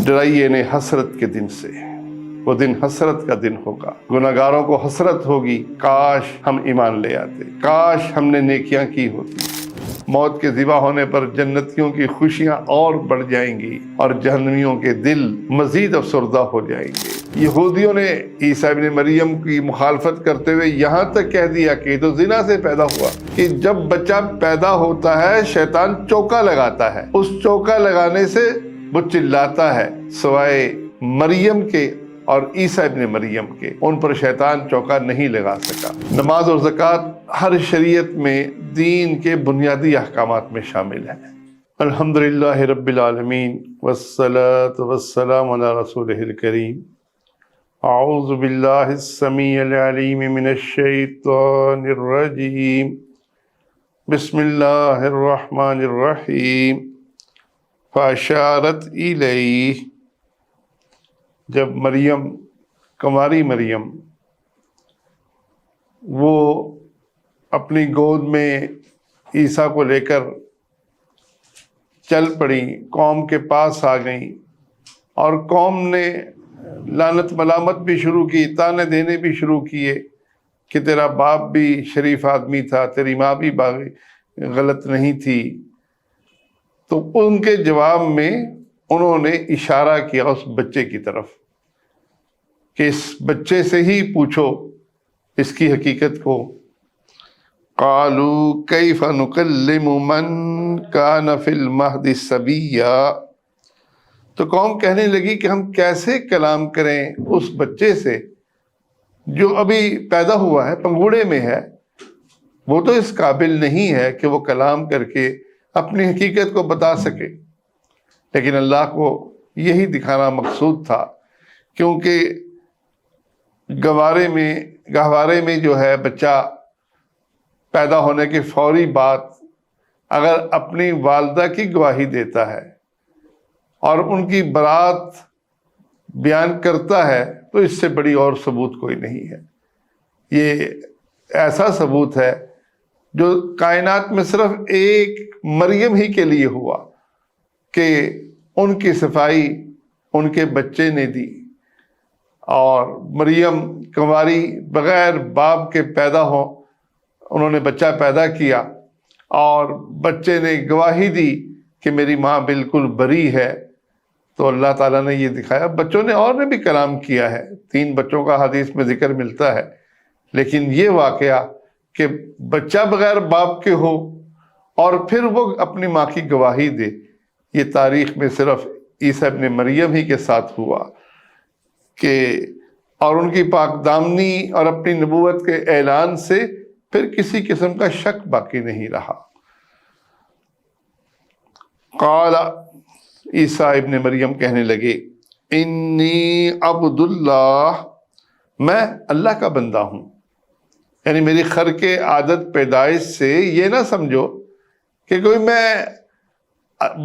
ڈرائیے انہیں حسرت کے دن سے، وہ دن حسرت کا دن ہوگا، گناہگاروں کو حسرت ہوگی، کاش ہم ایمان لے آتے، کاش ہم نے نیکیاں کی ہوتی۔ موت کے ذبح ہونے پر جنتیوں کی خوشیاں اور بڑھ جائیں گی اور جہنمیوں کے دل مزید افسردہ ہو جائیں گے۔ یہودیوں نے عیسیٰ ابن مریم کی مخالفت کرتے ہوئے یہاں تک کہہ دیا کہ یہ تو زنا سے پیدا ہوا، کہ جب بچہ پیدا ہوتا ہے شیطان چوکا لگاتا ہے، اس چوکا لگانے سے وہ چلاتا ہے، سوائے مریم کے اور عیسیٰ ابن مریم کے، ان پر شیطان چوکا نہیں لگا سکا۔ نماز اور زکوٰۃ ہر شریعت میں دین کے بنیادی احکامات میں شامل ہے۔ الحمدللہ رب العالمین والصلاة والسلام علی رسولہ الکریم۔ اعوذ باللہ السمیع العلیم من الشیطان الرجیم، بسم اللہ الرحمن الرحیم۔ فاشارت الیہ، جب مریم، کنواری مریم، وہ اپنی گود میں عیسیٰ کو لے کر چل پڑی، قوم کے پاس آ گئیں اور قوم نے لعنت ملامت بھی شروع کی، تانے دینے بھی شروع کیے کہ تیرا باپ بھی شریف آدمی تھا، تیری ماں بھی غلط نہیں تھی۔ تو ان کے جواب میں انہوں نے اشارہ کیا اس بچے کی طرف کہ اس بچے سے ہی پوچھو اس کی حقیقت کو۔ قالوا کیف نکلم من کان فی المہد صبیا، تو قوم کہنے لگی کہ ہم کیسے کلام کریں اس بچے سے جو ابھی پیدا ہوا ہے، پنگوڑے میں ہے، وہ تو اس قابل نہیں ہے کہ وہ کلام کر کے اپنی حقیقت کو بتا سکے۔ لیکن اللہ کو یہی دکھانا مقصود تھا، کیونکہ گہوارے میں جو ہے بچہ پیدا ہونے کی فوری بات اگر اپنی والدہ کی گواہی دیتا ہے اور ان کی برات بیان کرتا ہے تو اس سے بڑی اور ثبوت کوئی نہیں ہے۔ یہ ایسا ثبوت ہے جو کائنات میں صرف ایک مریم ہی کے لیے ہوا کہ ان کی صفائی ان کے بچے نے دی، اور مریم کنواری بغیر باپ کے پیدا ہو، انہوں نے بچہ پیدا کیا اور بچے نے گواہی دی کہ میری ماں بالکل بری ہے۔ تو اللہ تعالیٰ نے یہ دکھایا۔ بچوں نے اور نے بھی کلام کیا ہے، 3 بچوں کا حدیث میں ذکر ملتا ہے، لیکن یہ واقعہ کہ بچہ بغیر باپ کے ہو اور پھر وہ اپنی ماں کی گواہی دے، یہ تاریخ میں صرف عیسیٰ ابن مریم ہی کے ساتھ ہوا کہ، اور ان کی پاک دامنی اور اپنی نبوت کے اعلان سے پھر کسی قسم کا شک باقی نہیں رہا۔ قال، عیسیٰ ابن مریم کہنے لگے، انی عبد اللہ، میں اللہ کا بندہ ہوں۔ یعنی میری خرق عادت پیدائش سے یہ نہ سمجھو کہ کوئی میں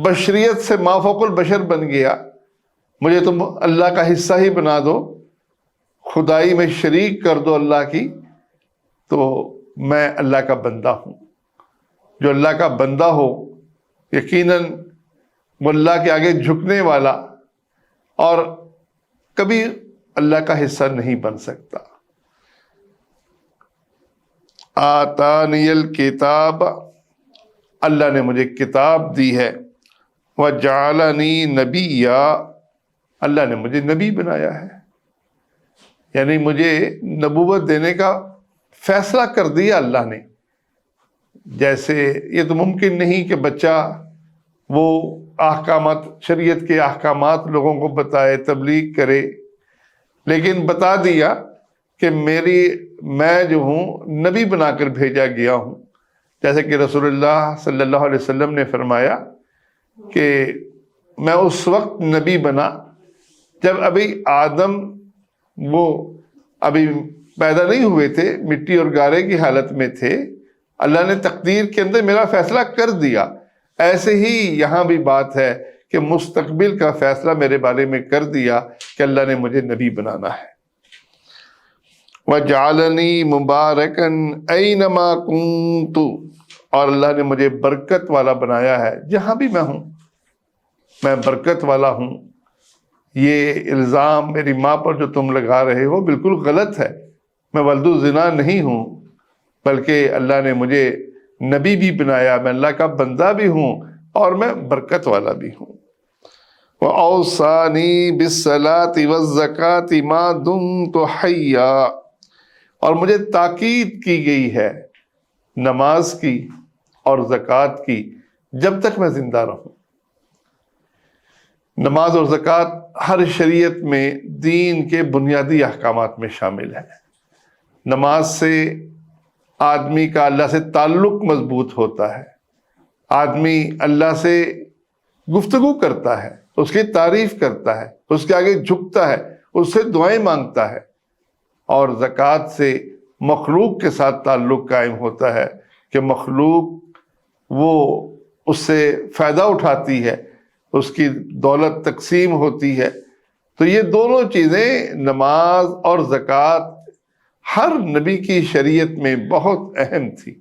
بشریت سے مافوق البشر بن گیا، مجھے تم اللہ کا حصہ ہی بنا دو، خدائی میں شریک کر دو اللہ کی، تو میں اللہ کا بندہ ہوں۔ جو اللہ کا بندہ ہو یقیناً وہ اللہ کے آگے جھکنے والا اور کبھی اللہ کا حصہ نہیں بن سکتا۔ آتانی الکتاب، اللہ نے مجھے کتاب دی ہے، وجعلنی نبیا، اللہ نے مجھے نبی بنایا ہے، یعنی مجھے نبوت دینے کا فیصلہ کر دیا اللہ نے۔ جیسے یہ تو ممکن نہیں کہ بچہ وہ احکامات، شریعت کے احکامات لوگوں کو بتائے، تبلیغ کرے، لیکن بتا دیا کہ میں جو ہوں نبی بنا کر بھیجا گیا ہوں۔ جیسے کہ رسول اللہ صلی اللہ علیہ وسلم نے فرمایا کہ میں اس وقت نبی بنا جب ابھی آدم وہ ابھی پیدا نہیں ہوئے تھے، مٹی اور گارے کی حالت میں تھے، اللہ نے تقدیر کے اندر میرا فیصلہ کر دیا۔ ایسے ہی یہاں بھی بات ہے کہ مستقبل کا فیصلہ میرے بارے میں کر دیا کہ اللہ نے مجھے نبی بنانا ہے۔ وَجَعَلَنِي مُبَارَكًا أَيْنَمَا كُنتُ، اور اللہ نے مجھے برکت والا بنایا ہے جہاں بھی میں ہوں، میں برکت والا ہوں۔ یہ الزام میری ماں پر جو تم لگا رہے ہو بالکل غلط ہے، میں ولد الزنا نہیں ہوں، بلکہ اللہ نے مجھے نبی بھی بنایا، میں اللہ کا بندہ بھی ہوں اور میں برکت والا بھی ہوں۔ وَأَوْصَانِي بِالصَّلَاةِ وَالزَّكَاةِ مَا دُمْتُ حَيًّا، اور مجھے تاکید کی گئی ہے نماز کی اور زکوٰۃ کی جب تک میں زندہ رہوں۔ نماز اور زکوٰۃ ہر شریعت میں دین کے بنیادی احکامات میں شامل ہے۔ نماز سے آدمی کا اللہ سے تعلق مضبوط ہوتا ہے، آدمی اللہ سے گفتگو کرتا ہے، اس کی تعریف کرتا ہے، اس کے آگے جھکتا ہے، اس سے دعائیں مانگتا ہے، اور زکوٰۃ سے مخلوق کے ساتھ تعلق قائم ہوتا ہے کہ مخلوق وہ اس سے فائدہ اٹھاتی ہے، اس کی دولت تقسیم ہوتی ہے۔ تو یہ دونوں چیزیں نماز اور زکوٰۃ ہر نبی کی شریعت میں بہت اہم تھی،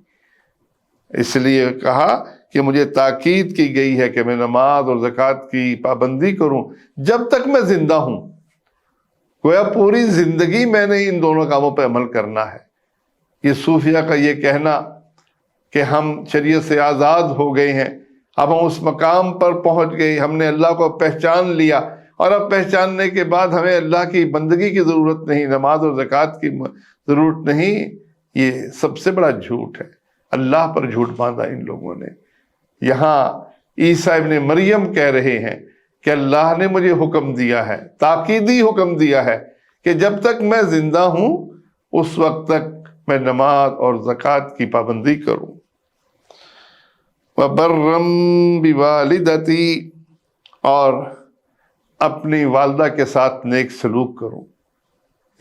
اس لیے کہا کہ مجھے تاکید کی گئی ہے کہ میں نماز اور زکوٰۃ کی پابندی کروں جب تک میں زندہ ہوں۔ گویا پوری زندگی میں نے ان دونوں کاموں پہ عمل کرنا ہے۔ یہ صوفیہ کا یہ کہنا کہ ہم شریعت سے آزاد ہو گئے ہیں، اب ہم اس مقام پر پہنچ گئے، ہم نے اللہ کو پہچان لیا، اور اب پہچاننے کے بعد ہمیں اللہ کی بندگی کی ضرورت نہیں، نماز اور زکوٰۃ کی ضرورت نہیں، یہ سب سے بڑا جھوٹ ہے۔ اللہ پر جھوٹ باندھا ان لوگوں نے۔ یہاں عیسیٰ ابن مریم کہہ رہے ہیں کہ اللہ نے مجھے حکم دیا ہے، تاکیدی حکم دیا ہے کہ جب تک میں زندہ ہوں اس وقت تک میں نماز اور زکوٰۃ کی پابندی کروں۔ وَبَرًّا بِوَالِدَتِي، اور اپنی والدہ کے ساتھ نیک سلوک کروں۔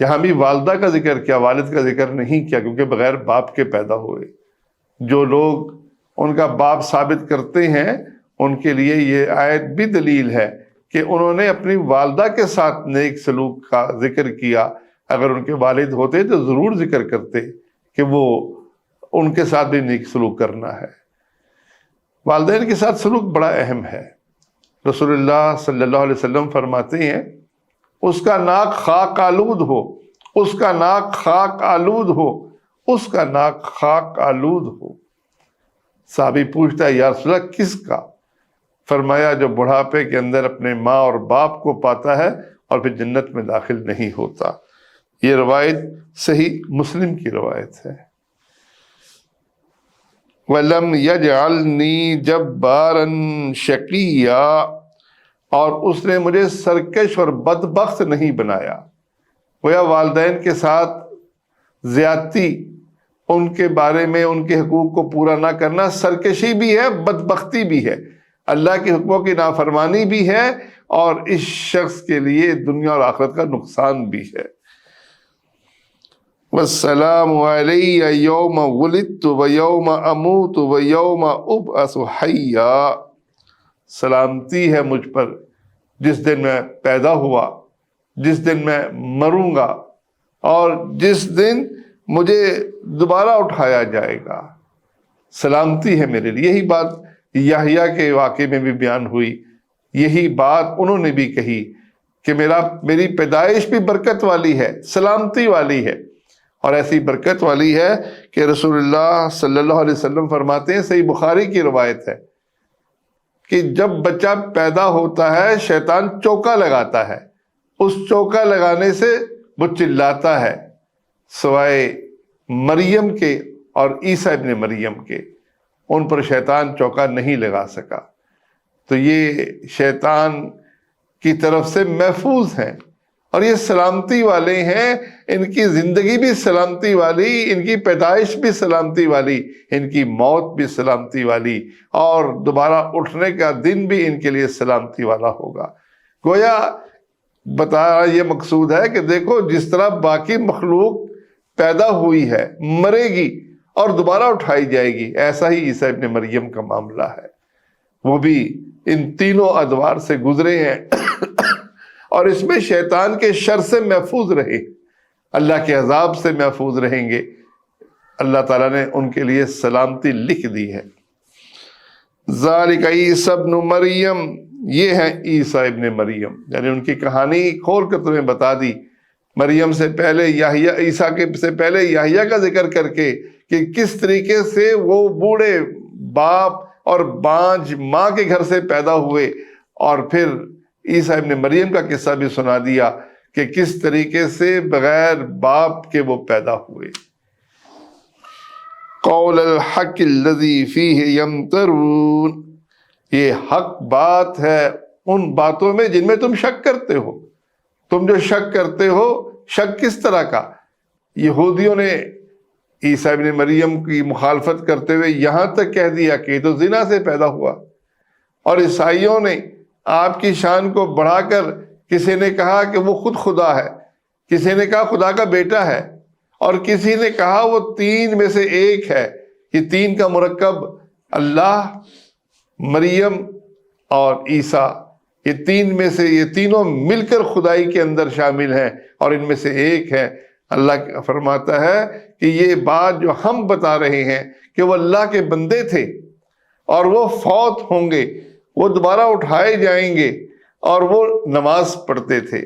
یہاں بھی والدہ کا ذکر کیا، والد کا ذکر نہیں کیا، کیونکہ بغیر باپ کے پیدا ہوئے۔ جو لوگ ان کا باپ ثابت کرتے ہیں ان کے لیے یہ آیت بھی دلیل ہے کہ انہوں نے اپنی والدہ کے ساتھ نیک سلوک کا ذکر کیا۔ اگر ان کے والد ہوتے تو ضرور ذکر کرتے کہ وہ ان کے ساتھ بھی نیک سلوک کرنا ہے۔ والدین کے ساتھ سلوک بڑا اہم ہے۔ رسول اللہ صلی اللہ علیہ وسلم فرماتے ہیں اس کا ناک خاک آلود ہو، اس کا ناک خاک آلود ہو، اس کا ناک خاک آلود ہو۔ صحابی پوچھتا ہے یا رسول اللہ کس کا؟ فرمایا جو بڑھاپے کے اندر اپنے ماں اور باپ کو پاتا ہے اور پھر جنت میں داخل نہیں ہوتا۔ یہ روایت صحیح مسلم کی روایت ہے۔ وَلَمْ يَجْعَلْنِي جَبَّارًا شَقِيًّا، اور اس نے مجھے سرکش اور بدبخت نہیں بنایا۔ گویا والدین کے ساتھ زیادتی، ان کے بارے میں ان کے حقوق کو پورا نہ کرنا سرکشی بھی ہے، بدبختی بھی ہے، اللہ کے حکموں کی نافرمانی بھی ہے، اور اس شخص کے لیے دنیا اور آخرت کا نقصان بھی ہے۔ وَالسَّلَامُ عَلَيَّ يَوْمَ وُلِدتُّ وَيَوْمَ أَمُوتُ وَيَوْمَ أُبْعَثُ حَيًّا، سلامتی ہے مجھ پر جس دن میں پیدا ہوا، جس دن میں مروں گا، اور جس دن مجھے دوبارہ اٹھایا جائے گا۔ سلامتی ہے میرے لیے۔ یہی بات یحییٰ کے واقعے میں بھی بیان ہوئی، یہی بات انہوں نے بھی کہی کہ میری پیدائش بھی برکت والی ہے، سلامتی والی ہے، اور ایسی برکت والی ہے کہ رسول اللہ صلی اللہ علیہ وسلم فرماتے ہیں، صحیح بخاری کی روایت ہے کہ جب بچہ پیدا ہوتا ہے شیطان چوکا لگاتا ہے، اس چوکا لگانے سے وہ چلاتا ہے، سوائے مریم کے اور عیسیٰ ابن مریم کے، ان پر شیطان چوکا نہیں لگا سکا۔ تو یہ شیطان کی طرف سے محفوظ ہیں، اور یہ سلامتی والے ہیں، ان کی زندگی بھی سلامتی والی، ان کی پیدائش بھی سلامتی والی، ان کی موت بھی سلامتی والی، اور دوبارہ اٹھنے کا دن بھی ان کے لیے سلامتی والا ہوگا۔ گویا بتایا یہ مقصود ہے کہ دیکھو جس طرح باقی مخلوق پیدا ہوئی ہے، مرے گی اور دوبارہ اٹھائی جائے گی، ایسا ہی عیسیٰ ابن مریم کا معاملہ ہے، وہ بھی ان تینوں ادوار سے گزرے ہیں اور اس میں شیطان کے شر سے محفوظ رہے، اللہ کے عذاب سے محفوظ رہیں گے۔ اللہ تعالیٰ نے ان کے لیے سلامتی لکھ دی ہے۔ ذالک عیسی ابن مریم، یہ ہیں عیسیٰ ابن مریم، یعنی ان کی کہانی کھول کر تمہیں بتا دی، مریم سے پہلے یحییٰ، عیسیٰ کے سے پہلے یحییٰ کا ذکر کر کے کہ کس طریقے سے وہ بوڑھے باپ اور بانجھ ماں کے گھر سے پیدا ہوئے، اور پھر عیسیٰ ابن مریم کا قصہ بھی سنا دیا کہ کس طریقے سے بغیر باپ کے وہ پیدا ہوئے۔ قول الحق الذی فیہ یمترون، یہ حق بات ہے ان باتوں میں جن میں تم شک کرتے ہو۔ تم جو شک کرتے ہو، شک کس طرح کا؟ یہودیوں نے عیسیٰ ابن مریم کی مخالفت کرتے ہوئے یہاں تک کہہ دیا کہ یہ تو زنا سے پیدا ہوا، اور عیسائیوں نے آپ کی شان کو بڑھا کر کسی نے کہا کہ وہ خود خدا ہے، کسی نے کہا خدا کا بیٹا ہے، اور کسی نے کہا وہ تین میں سے ایک ہے۔ یہ تین کا مرکب اللہ، مریم اور عیسیٰ، یہ تین میں سے، یہ تینوں مل کر خدائی کے اندر شامل ہیں، اور ان میں سے ایک ہے۔ اللہ فرماتا ہے کہ یہ بات جو ہم بتا رہے ہیں کہ وہ اللہ کے بندے تھے اور وہ فوت ہوں گے، وہ دوبارہ اٹھائے جائیں گے، اور وہ نماز پڑھتے تھے۔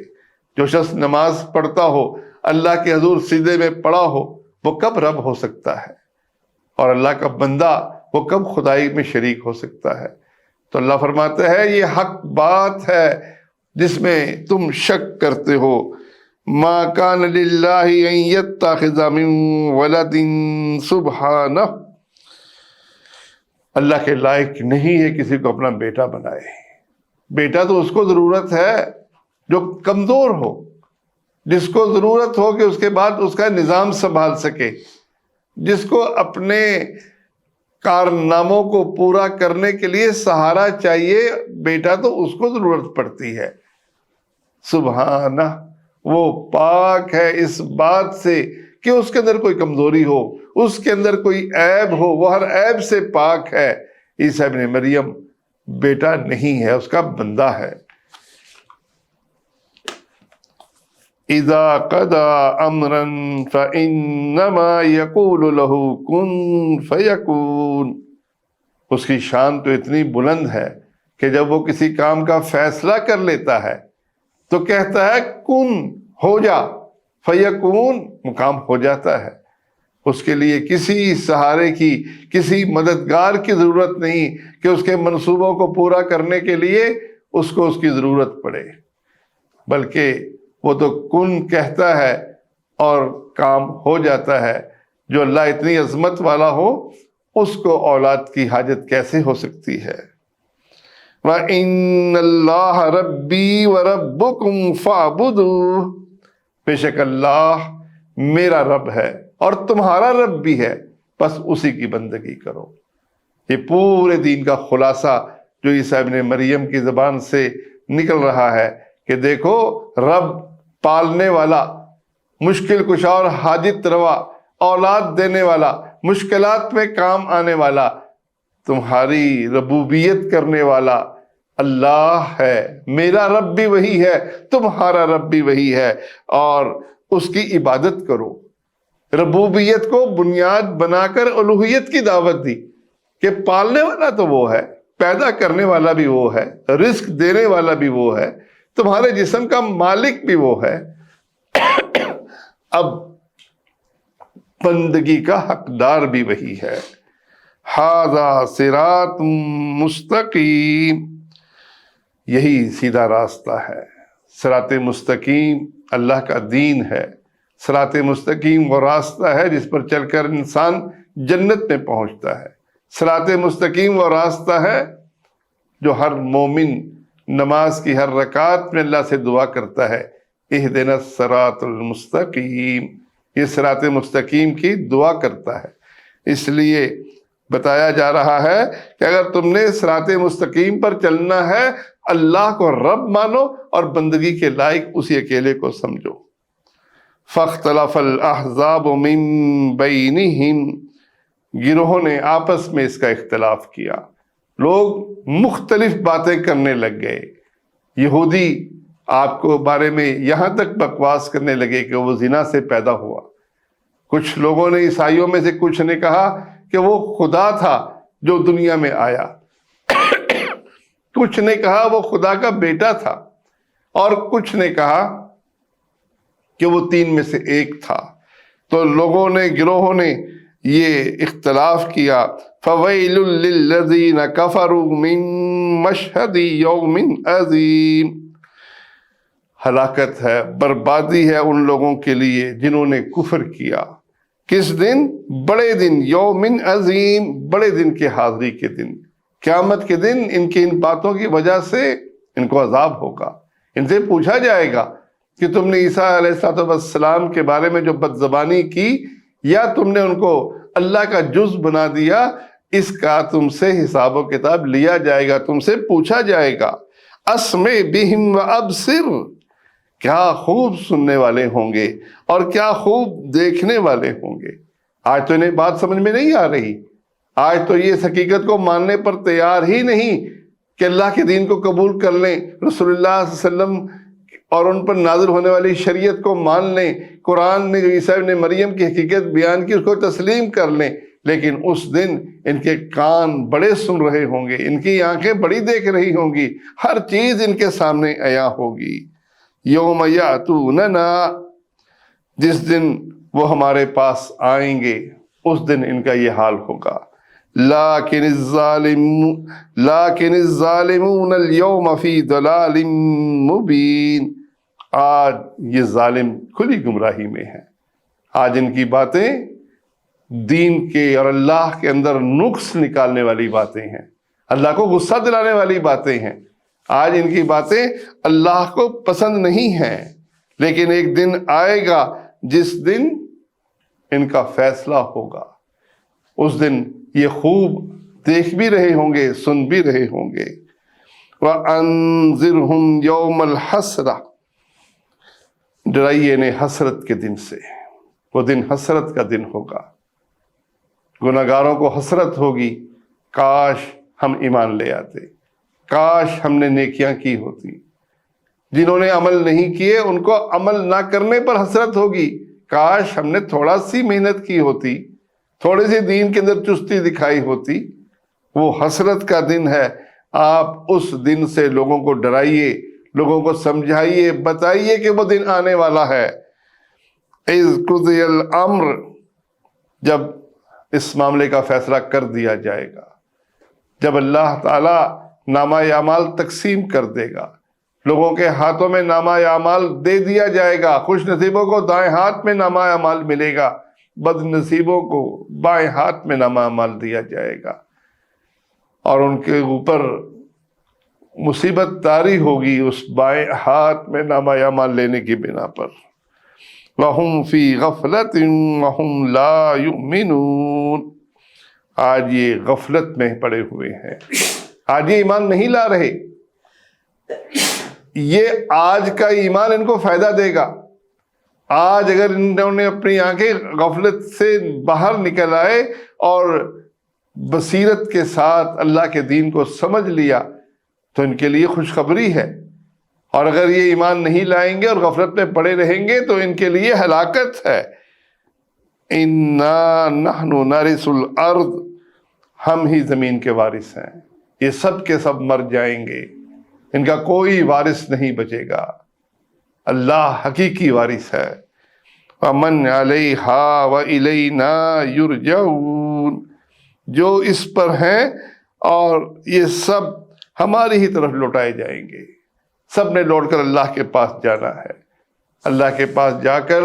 جو شخص نماز پڑھتا ہو، اللہ کے حضور سجدے میں پڑا ہو، وہ کب رب ہو سکتا ہے؟ اور اللہ کا بندہ وہ کب خدائی میں شریک ہو سکتا ہے؟ تو اللہ فرماتا ہے یہ حق بات ہے جس میں تم شک کرتے ہو۔ ما کان للہ ان یتخذ من ولد سبحانہ، اللہ کے لائق نہیں ہے کسی کو اپنا بیٹا بنائے۔ بیٹا تو اس کو ضرورت ہے جو کمزور ہو، جس کو ضرورت ہو کہ اس کے بعد اس کا نظام سنبھال سکے، جس کو اپنے کارناموں کو پورا کرنے کے لیے سہارا چاہیے، بیٹا تو اس کو ضرورت پڑتی ہے۔ سبحانہ، وہ پاک ہے اس بات سے کہ اس کے اندر کوئی کمزوری ہو، اس کے اندر کوئی عیب ہو، وہ ہر عیب سے پاک ہے۔ عیسیٰ ابن مریم بیٹا نہیں ہے، اس کا بندہ ہے۔ اذا قضى امرا فانما يقول له كن فيكون، اس کی شان تو اتنی بلند ہے کہ جب وہ کسی کام کا فیصلہ کر لیتا ہے تو کہتا ہے کن، ہو جا، فیکون، مقام ہو جاتا ہے۔ اس کے لیے کسی سہارے کی، کسی مددگار کی ضرورت نہیں کہ اس کے منصوبوں کو پورا کرنے کے لیے اس کو اس کی ضرورت پڑے، بلکہ وہ تو کن کہتا ہے اور کام ہو جاتا ہے۔ جو اللہ اتنی عظمت والا ہو، اس کو اولاد کی حاجت کیسے ہو سکتی ہے؟ وَإِنَّ اللَّهَ رَبِّي وَرَبُّكُمْ فَاعْبُدُوهُ، بے شک اللہ میرا رب ہے اور تمہارا رب بھی ہے، بس اسی کی بندگی کرو۔ یہ پورے دین کا خلاصہ جو عیسیٰ ابن مریم کی زبان سے نکل رہا ہے کہ دیکھو، رب پالنے والا، مشکل کشا اور حاجت روا، اولاد دینے والا، مشکلات میں کام آنے والا، تمہاری ربوبیت کرنے والا اللہ ہے۔ میرا رب بھی وہی ہے، تمہارا رب بھی وہی ہے، اور اس کی عبادت کرو۔ ربوبیت کو بنیاد بنا کر الوہیت کی دعوت دی کہ پالنے والا تو وہ ہے، پیدا کرنے والا بھی وہ ہے، رزق دینے والا بھی وہ ہے، تمہارے جسم کا مالک بھی وہ ہے، اب بندگی کا حقدار بھی وہی ہے۔ ھذا صراط مستقیم، یہی سیدھا راستہ ہے۔ صراط مستقیم اللہ کا دین ہے۔ صراط مستقیم وہ راستہ ہے جس پر چل کر انسان جنت میں پہنچتا ہے۔ صراط مستقیم وہ راستہ ہے جو ہر مومن نماز کی ہر رکعت میں اللہ سے دعا کرتا ہے، اہدنا الصراط المستقیم، یہ صراط مستقیم کی دعا کرتا ہے۔ اس لیے بتایا جا رہا ہے کہ اگر تم نے صراط مستقیم پر چلنا ہے، اللہ کو رب مانو اور بندگی کے لائق اسی اکیلے کو سمجھو۔ فاختلف الاحزاب من بینہم، گروہوں نے آپس میں اس کا اختلاف کیا، لوگ مختلف باتیں کرنے لگ گئے۔ یہودی آپ کو بارے میں یہاں تک بکواس کرنے لگے کہ وہ زنا سے پیدا ہوا۔ کچھ لوگوں نے، عیسائیوں میں سے کچھ نے کہا کہ وہ خدا تھا جو دنیا میں آیا۔ کچھ نے کہا وہ خدا کا بیٹا تھا، اور کچھ نے کہا کہ وہ 3 میں سے ایک تھا۔ تو لوگوں نے، گروہوں نے یہ اختلاف کیا۔ فَوَيْلٌ لِّلَّذِينَ كَفَرُوا مِن مَّشْهَدِ يَوْمٍ عَظِيمٍ، ہلاکت ہے، بربادی ہے ان لوگوں کے لیے جنہوں نے کفر کیا۔ کس دن؟ بڑے دن، یومن عظیم، بڑے دن کے حاضری کے دن، قیامت کے دن۔ ان کی ان باتوں کی وجہ سے ان کو عذاب ہوگا۔ ان سے پوچھا جائے گا کہ تم نے عیسیٰ علیہ السلام کے بارے میں جو بد زبانی کی، یا تم نے ان کو اللہ کا جز بنا دیا، اس کا تم سے حساب و کتاب لیا جائے گا، تم سے پوچھا جائے گا۔ اسمع بہم و ابصر، کیا خوب سننے والے ہوں گے اور کیا خوب دیکھنے والے ہوں گے۔ آج تو انہیں بات سمجھ میں نہیں آ رہی، آج تو یہ اس حقیقت کو ماننے پر تیار ہی نہیں کہ اللہ کے دین کو قبول کر لیں، رسول اللہ صلی اللہ علیہ وسلم اور ان پر نازل ہونے والی شریعت کو مان لیں، قرآن نے جو عیسیٰ ابن مریم کی حقیقت بیان کی اس کو تسلیم کر لیں۔ لیکن اس دن ان کے کان بڑے سن رہے ہوں گے، ان کی آنکھیں بڑی دیکھ رہی ہوں گی، ہر چیز ان کے سامنے عیاں ہوگی۔ یوم یاتوننا، جس دن وہ ہمارے پاس آئیں گے، اس دن ان کا یہ حال ہوگا۔ لیکن الظالمون اليوم فی ضلال مبین، آج یہ ظالم کھلی گمراہی میں ہیں۔ آج ان کی باتیں دین کے اور اللہ کے اندر نقص نکالنے والی باتیں ہیں، اللہ کو غصہ دلانے والی باتیں ہیں۔ آج ان کی باتیں اللہ کو پسند نہیں ہیں، لیکن ایک دن آئے گا جس دن ان کا فیصلہ ہوگا۔ اس دن یہ خوب دیکھ بھی رہے ہوں گے، سن بھی رہے ہوں گے۔ وَأَنذِرْهُمْ يَوْمَ الْحَسْرَةِ، ڈرائیے انہیں حسرت کے دن سے۔ وہ دن حسرت کا دن ہوگا، گناہگاروں کو حسرت ہوگی، کاش ہم ایمان لے آتے، کاش ہم نے نیکیاں کی ہوتی۔ جنہوں نے عمل نہیں کیے ان کو عمل نہ کرنے پر حسرت ہوگی، کاش ہم نے تھوڑا سی محنت کی ہوتی، تھوڑے سی دین کے اندر چستی دکھائی ہوتی۔ وہ حسرت کا دن ہے، آپ اس دن سے لوگوں کو ڈرائیے، لوگوں کو سمجھائیے، بتائیے کہ وہ دن آنے والا ہے۔ اذ قضی الامر، جب اس معاملے کا فیصلہ کر دیا جائے گا، جب اللہ تعالی نامہ اعمال تقسیم کر دے گا، لوگوں کے ہاتھوں میں نامہ اعمال دے دیا جائے گا۔ خوش نصیبوں کو دائیں ہاتھ میں نامہ اعمال ملے گا، بد نصیبوں کو بائیں ہاتھ میں نامہ اعمال دیا جائے گا، اور ان کے اوپر مصیبت طاری ہوگی اس بائیں ہاتھ میں نامہ اعمال لینے کی بنا پر۔ وَهُمْ فِي غَفْلَةٍ وَهُمْ لَا يُؤْمِنُونَ، آج یہ غفلت میں پڑے ہوئے ہیں، آج یہ ایمان نہیں لا رہے۔ یہ آج کا ایمان ان کو فائدہ دے گا۔ آج اگر انہوں نے اپنی آنکھیں غفلت سے باہر نکل آئے اور بصیرت کے ساتھ اللہ کے دین کو سمجھ لیا تو ان کے لیے خوشخبری ہے، اور اگر یہ ایمان نہیں لائیں گے اور غفلت میں پڑے رہیں گے تو ان کے لیے ہلاکت ہے۔ اِنَّا نَحْنُ نَرِثُ الْأَرْضَ، ہم ہی زمین کے وارث ہیں، یہ سب کے سب مر جائیں گے، ان کا کوئی وارث نہیں بچے گا، اللہ حقیقی وارث ہے۔ وَمَنْ عَلَيْهَا وَإِلَيْنَا يُرْجَعُونَ، جو اس پر ہیں اور یہ سب ہماری ہی طرف لوٹائے جائیں گے، سب نے لوٹ کر اللہ کے پاس جانا ہے۔ اللہ کے پاس جا کر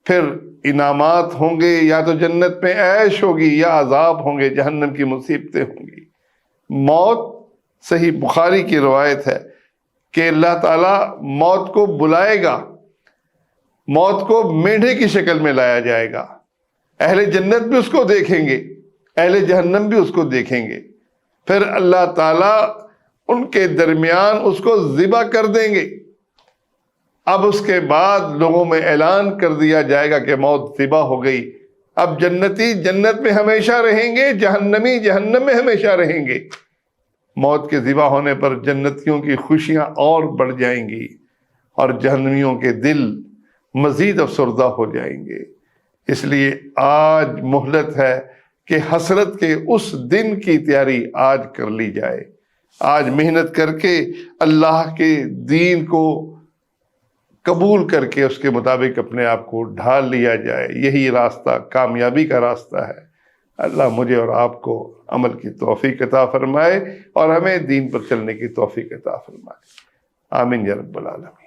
پھر انعامات ہوں گے، یا تو جنت میں عیش ہوگی یا عذاب ہوں گے، جہنم کی مصیبتیں ہوں گی۔ موت، صحیح بخاری کی روایت ہے کہ اللہ تعالیٰ موت کو بلائے گا، موت کو مینڈھے کی شکل میں لایا جائے گا، اہل جنت بھی اس کو دیکھیں گے، اہل جہنم بھی اس کو دیکھیں گے، پھر اللہ تعالیٰ ان کے درمیان اس کو ذبح کر دیں گے۔ اب اس کے بعد لوگوں میں اعلان کر دیا جائے گا کہ موت ذبح ہو گئی، اب جنتی جنت میں ہمیشہ رہیں گے، جہنمی جہنم میں ہمیشہ رہیں گے۔ موت کے ذبح ہونے پر جنتیوں کی خوشیاں اور بڑھ جائیں گی، اور جہنمیوں کے دل مزید افسردہ ہو جائیں گے۔ اس لیے آج مہلت ہے کہ حسرت کے اس دن کی تیاری آج کر لی جائے، آج محنت کر کے اللہ کے دین کو قبول کر کے اس کے مطابق اپنے آپ کو ڈھال لیا جائے، یہی راستہ کامیابی کا راستہ ہے۔ اللہ مجھے اور آپ کو عمل کی توفیق عطا فرمائے اور ہمیں دین پر چلنے کی توفیق عطا فرمائے، آمین یا رب العالمین۔